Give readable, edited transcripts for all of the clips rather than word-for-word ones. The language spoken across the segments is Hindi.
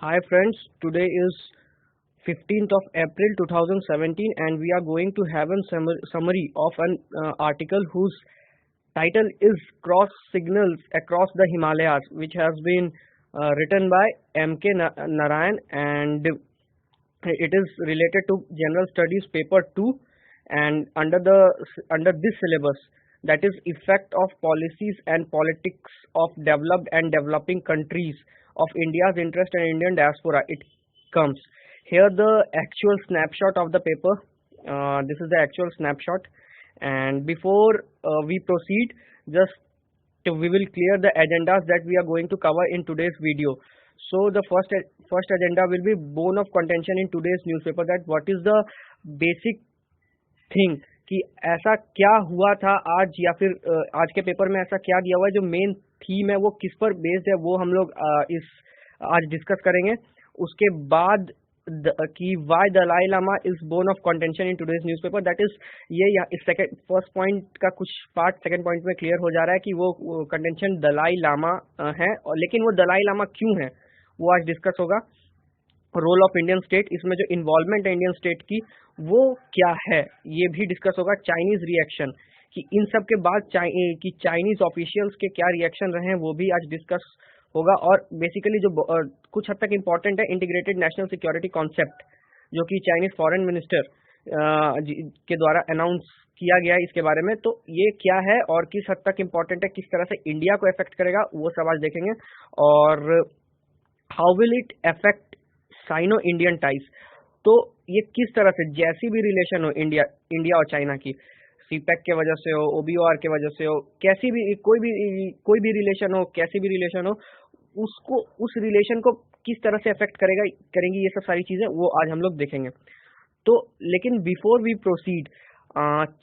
Hi friends, today is 15th of April 2017 and we are going to have a summary of an article whose title is Cross Signals Across the Himalayas, which has been written by M.K. Narayan, and it is related to General Studies paper 2, and under this syllabus, that is effect of policies and politics of developed and developing countries of India's interest and Indian diaspora. It comes here the actual snapshot of the paper. This is the actual snapshot, and before we proceed, just we will clear the agendas that we are going to cover in today's video. So the first agenda will be bone of contention in today's newspaper, that what is the basic thing कि ऐसा क्या हुआ था आज, या फिर आज के पेपर में ऐसा क्या दिया हुआ है, जो मेन थीम है वो किस पर बेस्ड है, वो हम लोग आज डिस्कस करेंगे. उसके बाद कि why Dalai Lama is bone of contention in today's newspaper, that is ये सेकंड फर्स्ट पॉइंट का कुछ पार्ट सेकंड पॉइंट में क्लियर हो जा रहा है कि वो कंटेंशन दलाई लामा है, और लेकिन वो दलाई लामा क्यों है वो आज डिस्कस होगा. रोल ऑफ इंडियन स्टेट, इसमें जो इन्वॉल्वमेंट है इंडियन स्टेट की वो क्या है, ये भी डिस्कस होगा. चाइनीज रिएक्शन, कि इन सब के बाद कि चाइनीज ऑफिशियल्स के क्या रिएक्शन रहे हैं वो भी आज डिस्कस होगा. और बेसिकली जो कुछ हद तक इम्पोर्टेंट है, इंटीग्रेटेड नेशनल सिक्योरिटी कॉन्सेप्ट, जो कि चाइनीज फॉरेन मिनिस्टर के द्वारा अनाउंस किया गया है, इसके बारे में. तो ये क्या है और किस हद तक इम्पोर्टेंट है, किस तरह से इंडिया को इफेक्ट करेगा, वो सब आज देखेंगे. और how will it affect sino Indian ties, तो ये किस तरह से जैसी भी रिलेशन हो इंडिया और चाइना की, सीपैक के वजह से हो, ओबीओआर के वजह से हो, कैसी भी कोई भी रिलेशन हो, कैसी भी रिलेशन हो, उसको उस रिलेशन को किस तरह से अफेक्ट करेंगी ये सब सारी चीजें वो आज हम लोग देखेंगे. तो लेकिन बिफोर वी प्रोसीड,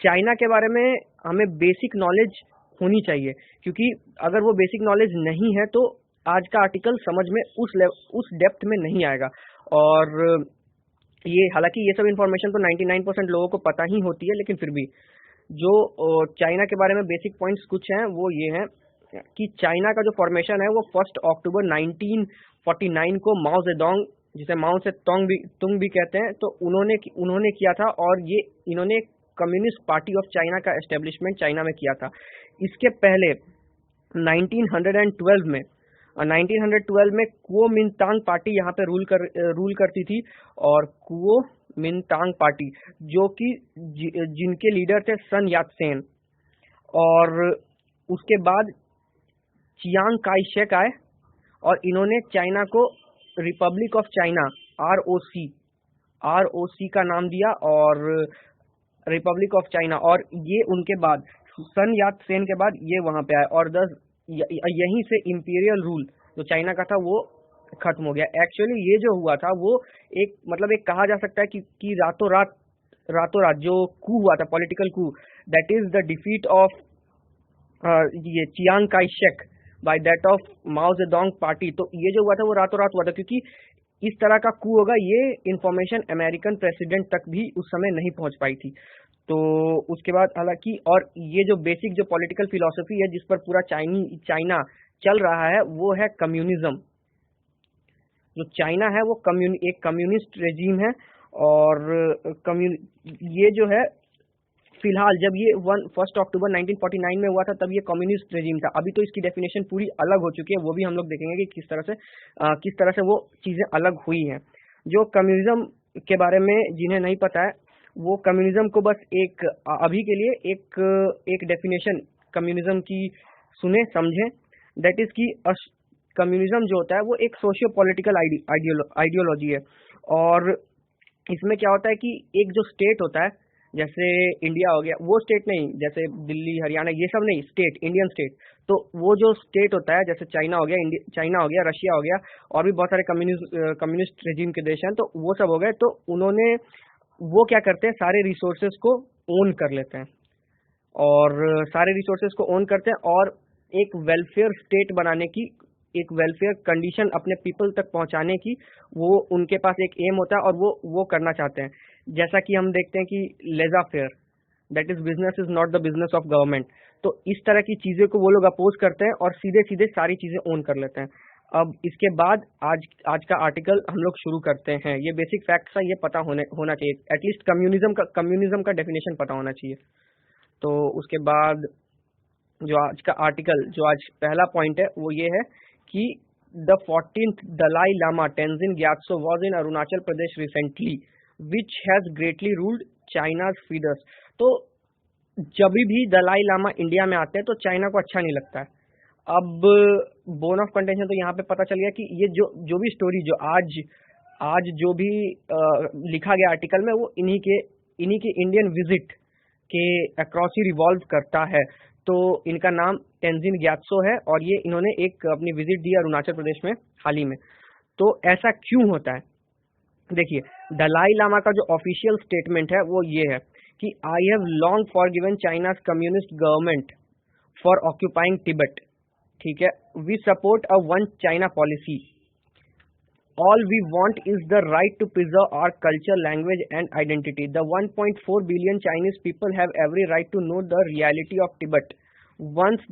चाइना के बारे में हमें बेसिक नॉलेज होनी चाहिए, क्योंकि अगर वो बेसिक नॉलेज नहीं है तो आज का आर्टिकल समझ में उस डेप्थ में नहीं आएगा. और ये हालांकि ये सब इन्फॉर्मेशन तो 99% लोगों को पता ही होती है, लेकिन फिर भी जो चाइना के बारे में बेसिक पॉइंट्स कुछ हैं वो ये हैं कि चाइना का जो फॉर्मेशन है वो 1 अक्टूबर 1949 को माओ जेडोंग, जिसे माओ से तुंग भी कहते हैं, तो उन्होंने किया था. और ये इन्होंने कम्युनिस्ट पार्टी ऑफ चाइना का एस्टेब्लिशमेंट चाइना में किया था. इसके पहले 1912 में कुओमिंतांग पार्टी यहाँ पे रूल करती थी, और कुओमिंतांग पार्टी जो कि जिनके लीडर थे सन यात सेन. और उसके बाद चियांग काई शेक आए और इन्होंने चाइना को रिपब्लिक ऑफ चाइना आरओसी का नाम दिया, और रिपब्लिक ऑफ चाइना. और ये उनके बाद सन यात सेन के बाद ये वहां पे आए, और यहीं से इंपीरियल रूल जो चाइना का था वो खत्म हो गया. एक्चुअली ये जो हुआ था वो एक कहा जा सकता है कि रातों रात जो कू हुआ था, political coup, that is the defeat of ये Chiang Kai Shek by that of Mao Zedong party. तो ये जो हुआ था वो रातों रात हुआ था, क्योंकि इस तरह का कू होगा ये इंफॉर्मेशन अमेरिकन प्रेसिडेंट तक भी उस समय नहीं पहुंच पाई थी. तो उसके बाद हालांकि, और ये जो बेसिक जो पॉलिटिकल फिलॉसफी है जिस पर पूरा चाइना चल रहा है वो है कम्युनिज्म. जो चाइना है वो एक कम्युनिस्ट रेजिम है. और ये जो है फिलहाल जब ये 1 अक्टूबर 1949 में हुआ था तब ये कम्युनिस्ट रेजिम था. अभी तो इसकी डेफिनेशन पूरी अलग हो चुकी है, वो भी हम लोग देखेंगे कि किस तरह से वो चीजें अलग हुई हैं. जो कम्युनिज्म के बारे में जिन्हें नहीं पता है, वो कम्युनिज्म को बस अभी के लिए एक डेफिनेशन कम्युनिज्म की सुने समझें, दैट इज कि कम्युनिज्म जो होता है वो एक सोशियो पॉलिटिकल आइडियोलॉजी है. और इसमें क्या होता है कि एक जो स्टेट होता है, जैसे इंडिया हो गया, वो स्टेट नहीं, जैसे दिल्ली हरियाणा ये सब नहीं, स्टेट, इंडियन स्टेट. तो वो जो स्टेट होता है, जैसे चाइना हो गया, रशिया हो गया, और भी बहुत सारे कम्युनिस्ट रेजिम के देश हैं, तो वो सब हो गए. तो उन्होंने वो क्या करते हैं, सारे रिसोर्सेज को ओन कर लेते हैं, और सारे रिसोर्सेज को ओन करते हैं, और एक वेलफेयर स्टेट बनाने की, एक वेलफेयर कंडीशन अपने पीपल तक पहुंचाने की वो उनके पास एक एम होता है, और वो करना चाहते हैं. जैसा कि हम देखते हैं कि लेजा fair, that is business is not the business of government. तो इस तरह की चीजें को वो लोग अपोज करते हैं और सीधे सीधे सारी चीजें ओन कर लेते हैं. अब इसके बाद आज का आर्टिकल हम लोग शुरू करते हैं। ये बेसिक फैक्ट्स है, ये पता होना चाहिए, एटलीस्ट कम्युनिज्म का डेफिनेशन पता होना चाहिए। तो उसके बाद जो आज का आर्टिकल, जो आज पहला पॉइंट है वो ये है कि the 14th Dalai Lama Tenzin Gyatso was in Arunachal Pradesh recently which has greatly ruled China's feathers. तो जब भी दलाई लामा इंडिया में आते हैं तो चाइना को अच्छा नहीं लगता है। अब बोन ऑफ कंटेंशन तो यहाँ पे पता चल गया कि ये जो भी स्टोरी जो आज जो भी लिखा गया आर्टिकल में वो इन्हीं के इंडियन विजिट के अक्रॉस ही रिवॉल्व करता है। तो इनका नाम तेंजिन ग्यात्सो है और ये इन्होंने एक अपनी विजिट दी अरुणाचल प्रदेश में हाल ही में। तो ऐसा क्यों होता है? देखिए, दलाई लामा का जो ऑफिशियल स्टेटमेंट है वो ये है कि I have long forgiven China's communist government for occupying Tibet. ठीक है, we support a one China policy. All we want is the right to preserve our culture, language and identity. The 1.4 billion Chinese people have every right to know the reality of Tibet. Once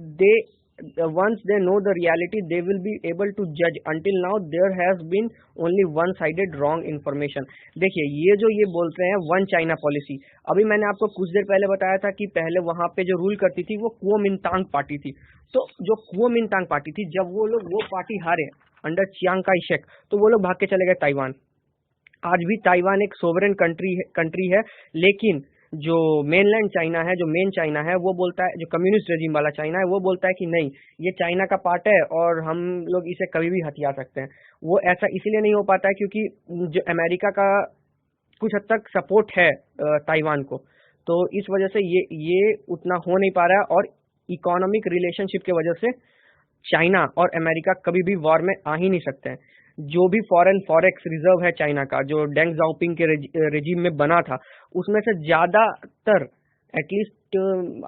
they know the reality, they will be able to judge. Until now, there has been only one-sided wrong information. देखिए, ये बोलते हैं वन चाइना पॉलिसी। अभी मैंने आपको कुछ देर पहले बताया था कि पहले वहां पे जो रूल करती थी वो कुओमिंतांग पार्टी थी। तो जो कुओमिंतांग पार्टी थी, जब वो पार्टी हारे अंडर चियांग काई शेक, तो वो लोग भाग के चले गए ताइवान। आज भी ताइवान एक सोवरेन कंट्री है, लेकिन जो मेनलैंड चाइना है, जो मेन चाइना है, वो बोलता है, जो कम्युनिस्ट रेजिम वाला चाइना है, वो बोलता है कि नहीं, ये चाइना का पार्ट है और हम लोग इसे कभी भी हथिया सकते हैं। वो ऐसा इसीलिए नहीं हो पाता है क्योंकि जो अमेरिका का कुछ हद तक सपोर्ट है ताइवान को, तो इस वजह से ये उतना हो नहीं पा रहा है। और इकोनॉमिक रिलेशनशिप की वजह से चाइना और अमेरिका कभी भी वॉर में आ ही नहीं सकते हैं। जो भी फॉरेन फॉरेक्स रिजर्व है चाइना का, जो डेंग जाओपिंग के रेजिम में बना था, उसमें से ज्यादातर, at least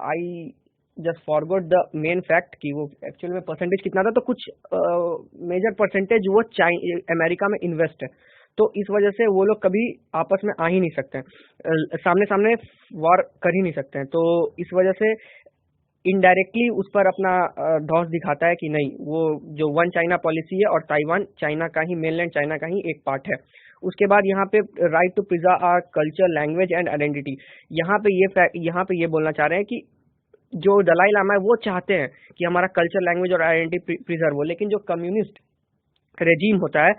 I just forgot the main fact कि वो एक्चुअल में परसेंटेज कितना था, तो कुछ मेजर परसेंटेज वो अमेरिका में इन्वेस्ट है। तो इस वजह से वो लोग कभी आपस में आ ही नहीं सकते हैं, सामने सामने वॉर कर ही नहीं सकते हैं। तो इस वजह से इनडायरेक्टली उस पर अपना धौंस दिखाता है कि नहीं, वो जो वन चाइना पॉलिसी है और ताइवान चाइना का ही, मेनलैंड चाइना का ही एक पार्ट है। उसके बाद यहाँ पे right to preserve our culture, language and identity. यहाँ पे ये बोलना चाह रहे हैं कि जो दलाई लामा है वो चाहते हैं कि हमारा कल्चर, लैंग्वेज और आइडेंटिटी प्रिजर्व हो, लेकिन जो कम्युनिस्ट रेजिम होता है,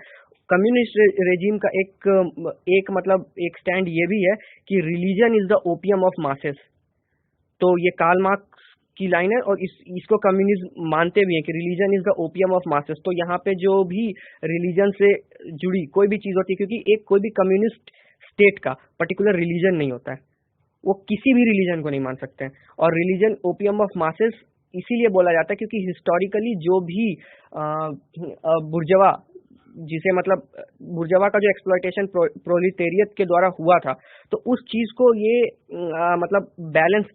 कम्युनिस्ट रेजिम का एक स्टैंड ये भी है कि religion is the opium of masses. तो ये कार्ल मार्क्स की लाइन है और इसको कम्युनिज्म मानते भी हैं कि religion is the opium of masses. तो यहाँ पे जो भी रिलीजन से जुड़ी कोई भी चीज होती है, क्योंकि कोई भी कम्युनिस्ट स्टेट का पर्टिकुलर रिलीजन नहीं होता है, वो किसी भी रिलीजन को नहीं मान सकते हैं। और रिलीजन ओपियम ऑफ मासेस इसीलिए बोला जाता है क्योंकि हिस्टोरिकली जो भी बुर्जवा, जिसे मतलब बुर्जवा का जो एक्सप्लॉयटेशन प्रोलिटेरियत के द्वारा हुआ था, तो उस चीज को ये मतलब बैलेंस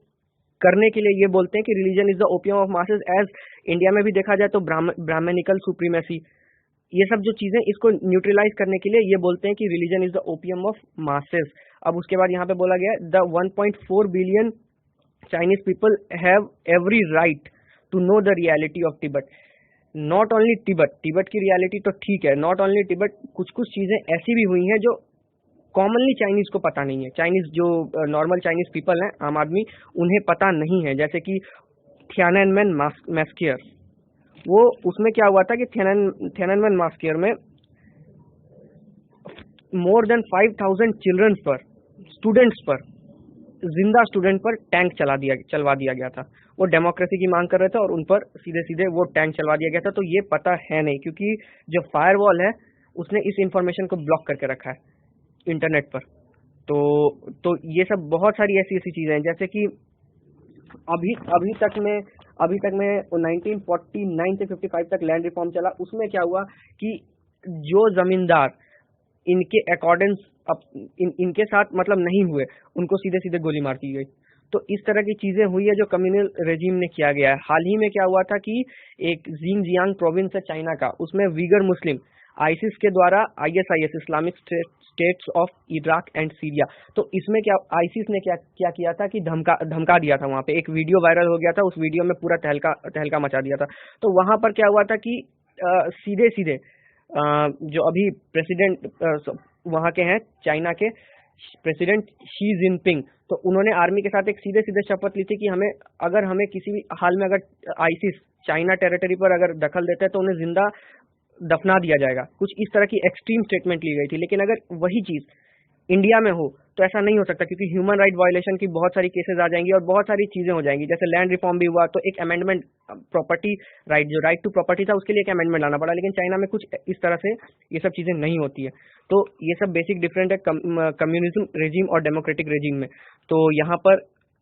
करने के लिए ये बोलते हैं कि religion is the opium of masses. As India में भी देखा जाए तो ब्राह्मणिकल सुप्रीमेसी, ये सब जो चीजें, इसको न्यूट्रलाइज करने के लिए ये बोलते हैं कि religion is the opium of masses. अब उसके बाद यहाँ पे बोला गया the 1.4 billion Chinese people have every right to know the reality of Tibet. Not only Tibet की रियलिटी तो ठीक है, नॉट ओनली तिब्बत, कुछ चीजें ऐसी भी हुई हैं जो कॉमनली चाइनीज को पता नहीं है। चाइनीज जो नॉर्मल चाइनीज पीपल हैं, आम आदमी, उन्हें पता नहीं है। जैसे कि थियाननमेन मैस्कियर, वो उसमें क्या हुआ था कि थियाननमेन मैस्कियर में मोर देन 5000 चिल्ड्रंस पर, स्टूडेंट्स पर, जिंदा स्टूडेंट पर टैंक चलवा दिया गया था। वो डेमोक्रेसी की मांग कर रहे थे और उन पर सीधे सीधे वो टैंक चलवा दिया गया था। तो ये पता है नहीं, क्योंकि जो फायरवॉल है उसने इस इंफॉर्मेशन को ब्लॉक करके रखा है इंटरनेट पर। तो ये सब बहुत सारी ऐसी चीजें हैं, जैसे कि अभी तक में 1949 से 55 तक लैंड रिफॉर्म चला। उसमें क्या हुआ कि जो जमींदार इनके अकॉर्डेंस इनके साथ मतलब नहीं हुए, उनको सीधे सीधे गोली मार दी गई। तो इस तरह की चीजें हुई है जो कम्युनल रेजिम ने किया गया है। हाल ही में क्या हुआ था कि एक जिंगजियांग प्रोविंस है चाइना का, उसमें वीगर मुस्लिम आईसिस के द्वारा, ISIS Islamic states of Iraq and Syria, तो इसमें क्या आईसिस ने क्या किया था कि धमका दिया था। वहां पे एक वीडियो वायरल हो गया था, उस वीडियो में पूरा तहलका मचा दिया था। तो वहां पर क्या हुआ था कि सीधे सीधे जो अभी प्रेसिडेंट वहाँ के हैं, चाइना के प्रेसिडेंट शी जिनपिंग, तो उन्होंने आर्मी के साथ एक सीधे सीधे शपथ ली थी कि अगर हमें किसी भी हाल में अगर आईसिस चाइना टेरिटरी पर अगर दखल देता है तो उन्हें जिंदा दफना दिया जाएगा। कुछ इस तरह की एक्सट्रीम स्टेटमेंट ली गई थी। लेकिन अगर वही चीज इंडिया में हो तो ऐसा नहीं हो सकता, क्योंकि ह्यूमन राइट वायलेशन की बहुत सारी केसेस आ जाएंगी और बहुत सारी चीजें हो जाएंगी। जैसे लैंड रिफॉर्म भी हुआ तो एक अमेंडमेंट, प्रॉपर्टी राइट, जो राइट टू प्रॉपर्टी था उसके लिए एक अमेंडमेंट लाना पड़ा। लेकिन चाइना में कुछ इस तरह से ये सब चीजें नहीं होती है। तो ये सब बेसिक डिफरेंट है कम्युनिज्म रेजिम और डेमोक्रेटिक रेजिम में। तो यहाँ पर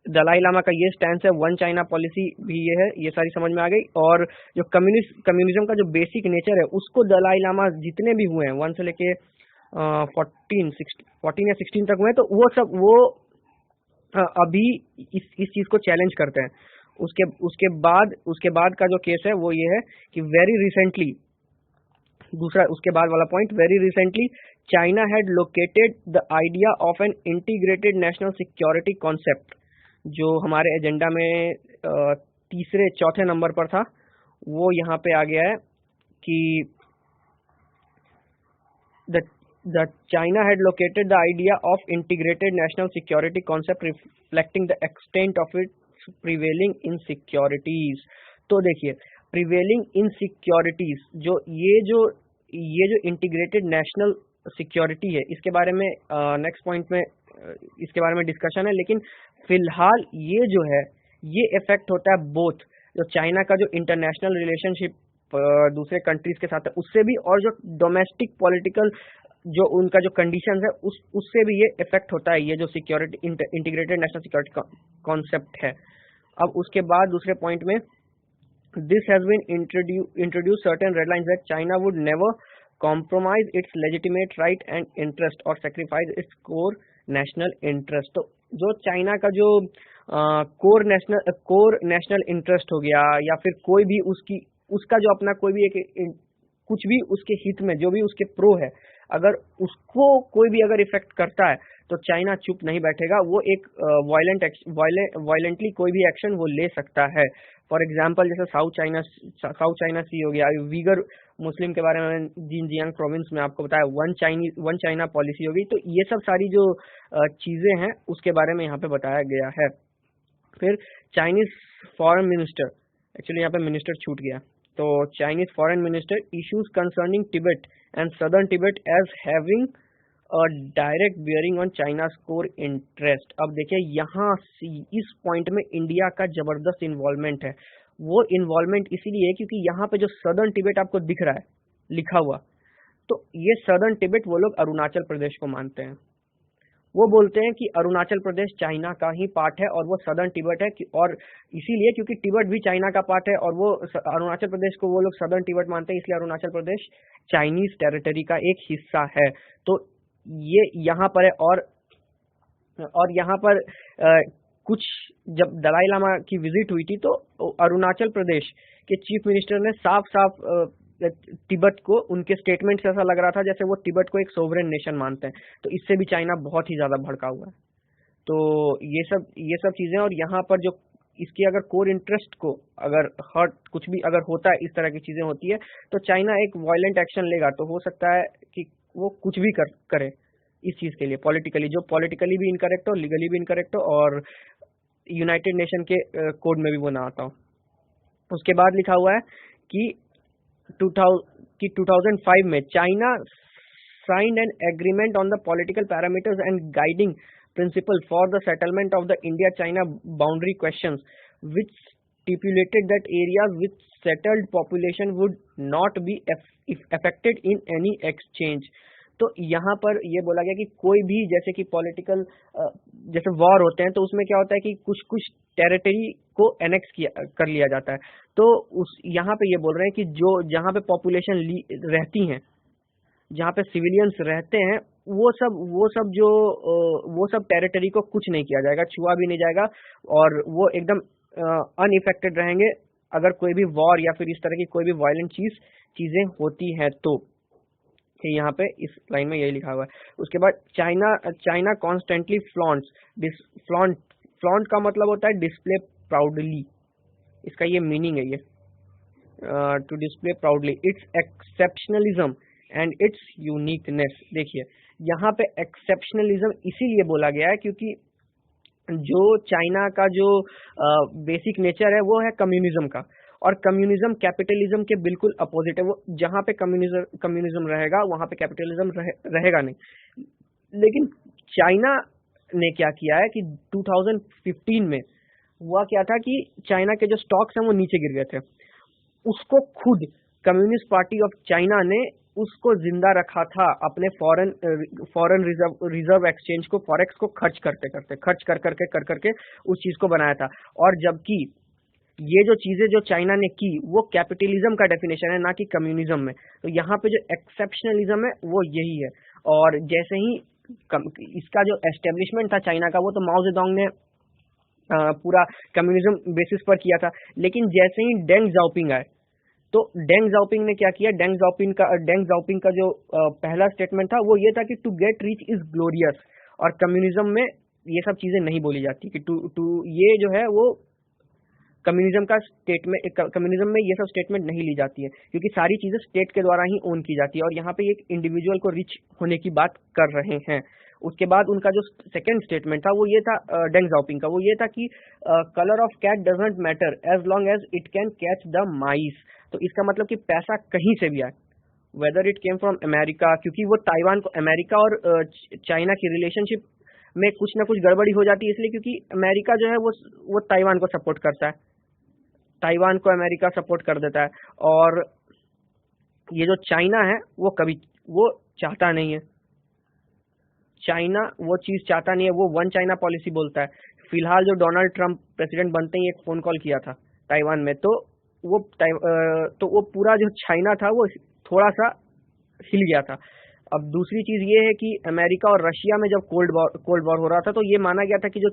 दलाई लामा का ये स्टैंड है, वन चाइना पॉलिसी भी ये है, ये सारी समझ में आ गई। और जो कम्युनिज्म का जो बेसिक नेचर है उसको दलाई लामा जितने भी हुए हैं 1 से लेके 14 या 16 तक हुए, तो वो सब अभी इस चीज को चैलेंज करते हैं। उसके बाद का जो केस है वो ये है कि वेरी रिसेंटली, दूसरा उसके बाद वाला point, very recently China had located the idea of an integrated national security concept, जो हमारे एजेंडा में तीसरे चौथे नंबर पर था, वो यहाँ पे आ गया है कि the China had located the idea of integrated national security concept reflecting the extent of its prevailing insecurities। तो देखिए, prevailing insecurities ये जो इंटीग्रेटेड नेशनल सिक्योरिटी है, इसके बारे में नेक्स्ट पॉइंट में इसके बारे में डिस्कशन है। लेकिन फिलहाल ये जो है ये इफेक्ट होता है बोथ जो चाइना का जो इंटरनेशनल रिलेशनशिप दूसरे कंट्रीज के साथ है उससे भी, और जो डोमेस्टिक पॉलिटिकल जो उनका जो कंडीशन है उससे भी ये इफेक्ट होता है, ये जो security integrated national security concept है। अब उसके बाद दूसरे पॉइंट में, this has been introduce certain red lines that China would never compromise its legitimate right and interest और sacrifice its core national interest. तो जो चाइना का जो कोर नेशनल इंटरेस्ट हो गया, या फिर कोई भी उसका जो अपना कोई भी एक कुछ भी उसके हित में जो भी उसके प्रो है, अगर उसको कोई भी अगर इफेक्ट करता है तो चाइना चुप नहीं बैठेगा, वो एक वायलेंटली कोई भी एक्शन वो ले सकता है। फॉर एग्जांपल जैसे साउथ चाइना सी हो गया, वीगर मुस्लिम के बारे में जिनजियांग प्रोविंस में आपको बताया, वन चाइना पॉलिसी होगी। तो ये सब सारी जो चीजें हैं उसके बारे में यहाँ पे बताया गया है। फिर चाइनीज फॉरेन मिनिस्टर, एक्चुअली यहाँ पे मिनिस्टर छूट गया, तो Chinese foreign minister issues concerning Tibet and southern Tibet as having a direct bearing on China's core interest. अब देखिए यहाँ इस पॉइंट में इंडिया का जबरदस्त इन्वॉल्वमेंट है। वो इन्वॉल्वमेंट इसीलिए है क्योंकि यहाँ पे जो सदर्न तिब्बत आपको दिख रहा है लिखा हुआ, तो ये सदर्न तिब्बत वो लोग अरुणाचल प्रदेश को मानते हैं। वो बोलते हैं कि अरुणाचल प्रदेश चाइना का ही पार्ट है और वो सदर्न तिब्बत है, और इसीलिए क्योंकि तिब्बत भी चाइना का पार्ट है और वो अरुणाचल प्रदेश को वो लोग सदर्न तिब्बत मानते हैं, इसलिए अरुणाचल प्रदेश चाइनीज टेरिटरी का एक हिस्सा है। तो ये यहाँ पर है। और यहाँ पर कुछ जब दलाई लामा की विजिट हुई थी तो अरुणाचल प्रदेश के चीफ मिनिस्टर ने साफ तिब्बत को, उनके स्टेटमेंट से ऐसा लग रहा था जैसे वो तिब्बत को एक सोवरेन नेशन मानते हैं। तो इससे भी चाइना बहुत ही ज्यादा भड़का हुआ है। तो ये सब चीजें, और यहाँ पर जो इसकी अगर कोर इंटरेस्ट को अगर कुछ भी अगर होता है, इस तरह की चीजें होती है, तो चाइना एक वायलेंट एक्शन लेगा। तो हो सकता है कि वो कुछ भी करे इस चीज के लिए, पॉलिटिकली भी इनकरेक्ट हो, लीगली भी इनकरेक्ट हो, और यूनाइटेड नेशन के कोड में भी वो ना आता हो। उसके बाद लिखा हुआ है कि 2005 में China signed an agreement on the political parameters and guiding principal for the settlement of the India China boundary questions which stipulated that areas with settled population would not be affected in any exchange. तो यहाँ पर ये बोला गया कि कोई भी, जैसे कि पॉलिटिकल जैसे वॉर होते हैं तो उसमें क्या होता है कि कुछ टेरिटरी को एनेक्स कर लिया जाता है। तो यहाँ पे ये बोल रहे हैं कि जो जहाँ पे पॉपुलेशन रहती हैं, जहाँ पे सिविलियंस रहते हैं, वो सब टेरिटरी को कुछ नहीं किया जाएगा, छुआ भी नहीं जाएगा, और वो एकदम अनइफेक्टेड रहेंगे अगर कोई भी वॉर या फिर इस तरह की कोई भी वायलेंट चीजें होती हैं। तो यहाँ पे इस लाइन में यही लिखा हुआ है। उसके बाद चाइना कॉन्स्टेंटली फ्लॉन्ट का मतलब होता है डिस्प्ले प्राउडली, इसका ये मीनिंग है। ये to display proudly its exceptionalism and its uniqueness। देखिए यहाँ पे एक्सेप्शनलिज्म इसीलिए बोला गया है क्योंकि जो चाइना का जो बेसिक नेचर है वो है कम्युनिज्म का, और कम्युनिज्म कैपिटलिज्म के बिल्कुल अपोजिट है। वो जहाँ पे कम्युनिज्म रहेगा वहाँ पे कैपिटलिज्म रहेगा नहीं। लेकिन चाइना ने क्या किया है कि 2015 में हुआ क्या था कि चाइना के जो स्टॉक्स हैं वो नीचे गिर गए थे, उसको खुद कम्युनिस्ट पार्टी ऑफ चाइना ने उसको जिंदा रखा था अपने फॉरेन रिजर्व एक्सचेंज को, फॉरेक्स को खर्च कर करके उस चीज को बनाया था। और जबकि ये जो चीजें जो चाइना ने की वो कैपिटलिज्म का डेफिनेशन है, ना कि कम्युनिज्म में। तो यहाँ पे जो एक्सेप्शनलिज्म है वो यही है। और जैसे ही इसका जो एस्टेब्लिशमेंट था चाइना का, वो तो माओ जेडोंग ने पूरा कम्युनिज्म बेसिस पर किया था। लेकिन जैसे ही डेंग जाओपिंग आए तो डेंग जाओपिंग ने क्या किया, डेंग जाओपिंग का जो पहला स्टेटमेंट था वो ये था कि to get rich is glorious. और कम्युनिज्म में ये सब चीजें नहीं बोली जाती कि टू ये जो है वो कम्युनिज्म में ये सब स्टेटमेंट नहीं ली जाती है, क्योंकि सारी चीजें स्टेट के द्वारा ही ओन की जाती है। और यहाँ पे एक इंडिविजुअल को रिच होने की बात कर रहे हैं। उसके बाद उनका जो सेकंड स्टेटमेंट था वो ये था डेंग जाओपिंग का, वो ये था कि colour of cat doesn't matter as long as it can catch the mice. तो इसका मतलब कि पैसा कहीं से भी आए, whether it came from America, क्योंकि वो ताइवान को, अमेरिका और चाइना की रिलेशनशिप में कुछ ना कुछ गड़बड़ी हो जाती है, इसलिए क्योंकि अमेरिका जो है वो ताइवान को सपोर्ट करता है, ताइवान को अमेरिका सपोर्ट कर देता है। और ये जो चाइना है वो चाहता नहीं है, चाइना वो चीज चाहता नहीं है, वो वन चाइना पॉलिसी बोलता है। फिलहाल जो डोनाल्ड ट्रंप प्रेसिडेंट बनते ही एक फोन कॉल किया था ताइवान में, तो वो पूरा जो चाइना था वो थोड़ा सा हिल गया था। अब दूसरी चीज ये है कि अमेरिका और रशिया में जब कोल्ड वॉर हो रहा था तो ये माना गया था कि जो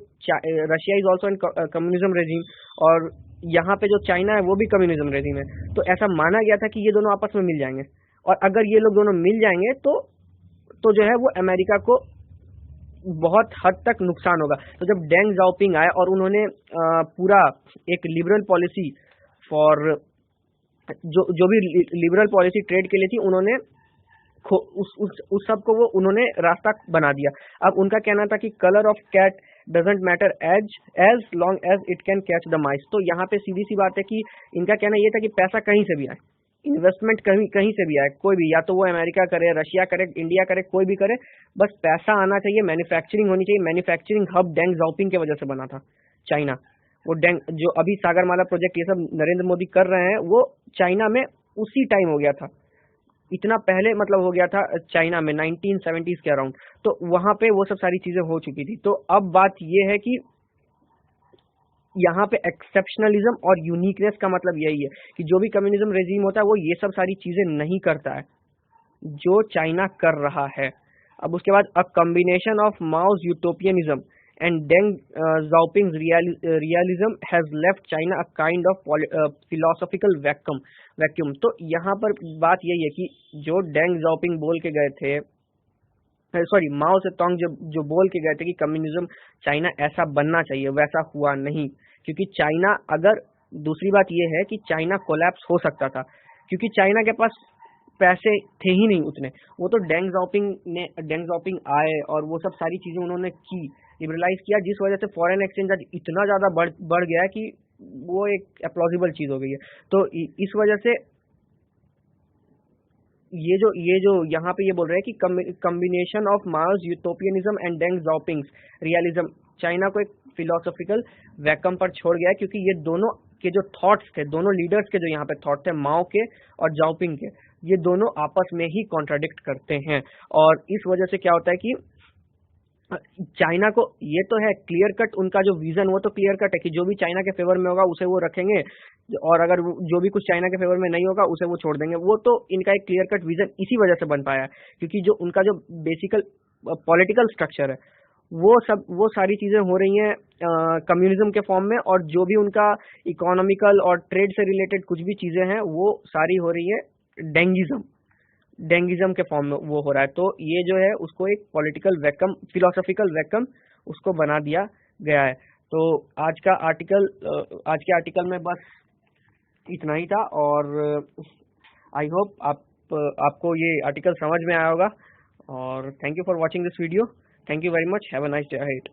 Russia is also in communism regime, और यहाँ पे जो चाइना है वो भी कम्युनिज्म रेजिम है। तो ऐसा माना गया था कि ये दोनों आपस में मिल जाएंगे, और अगर ये लोग दोनों मिल जाएंगे तो जो है वो अमेरिका को बहुत हद तक नुकसान होगा। तो जब डेंग जाओपिंग आए और उन्होंने पूरा एक लिबरल पॉलिसी फॉर जो भी लिबरल पॉलिसी ट्रेड के लिए थी, उन्होंने उस सब को वो उन्होंने रास्ता बना दिया। अब उनका कहना था कि colour of cat doesn't matter as long as it can catch the mice. तो यहाँ पे सीधी सी बात है कि इनका कहना ये था कि पैसा कहीं से भी आए, इन्वेस्टमेंट कहीं से भी आए, कोई भी, या तो वो अमेरिका करे, रशिया करे, इंडिया करे, कोई भी करे, बस पैसा आना चाहिए, मैन्युफैक्चरिंग होनी चाहिए। मैन्युफैक्चरिंग हब डेंग जाओपिंग की वजह से बना था चाइना। वो जो अभी सागरमाला प्रोजेक्ट ये सब नरेंद्र मोदी कर रहे हैं वो चाइना में उसी टाइम हो गया था, इतना पहले मतलब हो गया था चाइना में 1970s के अराउंड। तो वहां पे वो सब सारी चीजें हो चुकी थी। तो अब बात ये है कि यहाँ पे एक्सेप्शनलिज्म और यूनिकनेस का मतलब यही है कि जो भी कम्युनिज्म रेजिम होता है वो ये सब सारी चीजें नहीं करता है जो चाइना कर रहा है। अब उसके बाद a combination of Mao's utopianism and Deng Xiaoping realism has left China a kind of philosophical vacuum. तो यहाँ पर बात यही है कि जो डेंग जाओपिंग बोल के गए थे, सॉरी माओ सेतुंग जो बोल के गए थे कि कम्युनिज्म चाइना ऐसा बनना चाहिए, वैसा हुआ नहीं। क्योंकि चाइना, अगर दूसरी बात यह है कि चाइना कोलैप्स हो सकता था, क्योंकि चाइना के पास पैसे थे ही नहीं उतने। वो तो डेंग जाओपिंग आए और वो सब सारी चीजें उन्होंने की, लिबरलाइज किया, जिस वजह से फॉरेन एक्सचेंज आज इतना ज्यादा बढ़ गया है कि वो एक अप्लॉजिबल चीज हो गई है। तो इस वजह से ये जो यहाँ पे ये बोल रहे हैं कि combination of Mao's utopianism and Deng Xiaoping's realism China को एक फिलोसॉफिकल वैक्यूम पर छोड़ गया है, क्योंकि ये दोनों के जो थॉट्स थे, दोनों लीडर्स के जो यहाँ पे थॉट थे, माओ के और जाओपिंग के, ये दोनों आपस में ही कॉन्ट्राडिक्ट करते हैं। और इस वजह से क्या होता है कि चाइना को ये तो है क्लियर कट, उनका जो विजन वो तो क्लियर कट है कि जो भी चाइना के फेवर में होगा उसे वो रखेंगे, और अगर जो भी कुछ चाइना के फेवर में नहीं होगा उसे वो छोड़ देंगे। वो तो इनका एक क्लियर कट विजन इसी वजह से बन पाया है, क्योंकि जो उनका जो बेसिकल पॉलिटिकल स्ट्रक्चर है वो सारी चीजें हो रही हैं कम्युनिज्म के फॉर्म में, और जो भी उनका इकोनॉमिकल और ट्रेड से रिलेटेड कुछ भी चीजें हैं वो सारी हो रही है डेंगिज्म के फॉर्म में वो हो रहा है। तो ये जो है उसको एक पॉलिटिकल वैक्यूम, फिलोसॉफिकल वैक्यूम उसको बना दिया गया है। तो आज के आर्टिकल में बस इतना ही था। और आई होप आपको ये आर्टिकल समझ में आया होगा। और thank you for watching this video. Thank you very much. Have a nice day ahead.